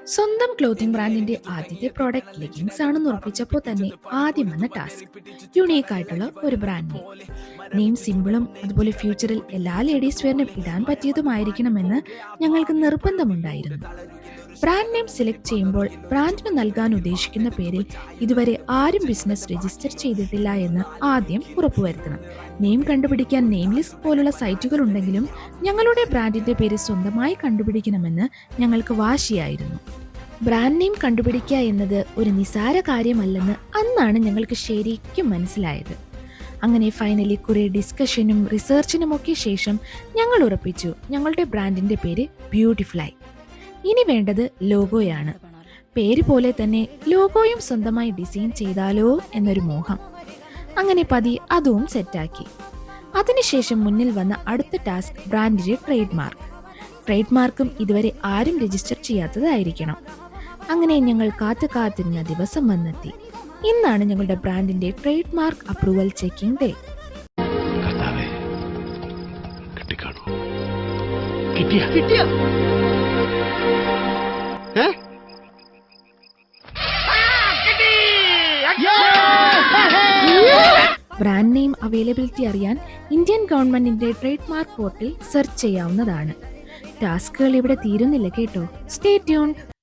സ്വന്തം ക്ലോത്തിംഗ് ബ്രാൻഡിന്റെ ആദ്യത്തെ പ്രോഡക്റ്റ് ലെഗിങ്സ് ആണെന്ന് ഉറപ്പിച്ചപ്പോൾ തന്നെ ആദ്യം വന്ന ടാസ്ക് യുണീക്ക് ആയിട്ടുള്ള ഒരു ബ്രാൻഡ് നെയിം സിമ്പിളും അതുപോലെ ഫ്യൂച്ചറിൽ എല്ലാ ലേഡീസ് വെയറിനും ഇടാൻ പറ്റിയതുമായിരിക്കണമെന്ന് ഞങ്ങൾക്ക് നിർബന്ധമുണ്ടായിരുന്നു. ബ്രാൻഡ് നെയിം സെലക്ട് ചെയ്യുമ്പോൾ ബ്രാൻഡിന് നൽകാൻ ഉദ്ദേശിക്കുന്ന പേരിൽ ഇതുവരെ ആരും ബിസിനസ് രജിസ്റ്റർ ചെയ്തിട്ടില്ല എന്ന് ആദ്യം ഉറപ്പുവരുത്തണം. നെയിം കണ്ടുപിടിക്കാൻ നെയിം ലിസ്റ്റ് പോലുള്ള സൈറ്റുകൾ ഉണ്ടെങ്കിലും ഞങ്ങളുടെ ബ്രാൻഡിന്റെ പേര് സ്വന്തമായി കണ്ടുപിടിക്കണമെന്ന് ഞങ്ങൾക്ക് വാശിയായിരുന്നു. ബ്രാൻഡ് നെയിം കണ്ടുപിടിക്കുക എന്നത് ഒരു നിസാര കാര്യമല്ലെന്ന് അന്നാണ് ഞങ്ങൾക്ക് ശരിക്കും മനസ്സിലായത്. അങ്ങനെ ഫൈനലി കുറെ ഡിസ്കഷനും റിസർച്ചിനും ഒക്കെ ശേഷം ഞങ്ങൾ ഉറപ്പിച്ചു ഞങ്ങളുടെ ബ്രാൻഡിന്റെ പേര് ബ്യൂട്ടിഫുള്ളായി. ഇനി വേണ്ടത് ലോഗോയാണ്. പേര് പോലെ തന്നെ ലോഗോയും സ്വന്തമായി ഡിസൈൻ ചെയ്താലോ എന്നൊരു മോഹം. അങ്ങനെ അതും സെറ്റാക്കി. അതിനുശേഷം മുന്നിൽ വന്ന അടുത്ത ടാസ്ക് ബ്രാൻഡിന്റെ ട്രേഡ് മാർക്കും ഇതുവരെ ആരും രജിസ്റ്റർ ചെയ്യാത്തതായിരിക്കണം. അങ്ങനെ ഞങ്ങൾ കാത്തിരുന്ന ദിവസം വന്നെത്തി. ഇന്നാണ് ഞങ്ങളുടെ ബ്രാൻഡിന്റെ trade mark approval checking day. Brand name availability അറിയാൻ ഇന്ത്യൻ ഗവൺമെന്റിന്റെ ട്രേഡ് മാർക്ക് പോർട്ടൽ സെർച്ച് ചെയ്യാവുന്നതാണ്. ടാസ്കുകൾ ഇവിടെ തീരുന്നില്ല കേട്ടോ. Stay tuned.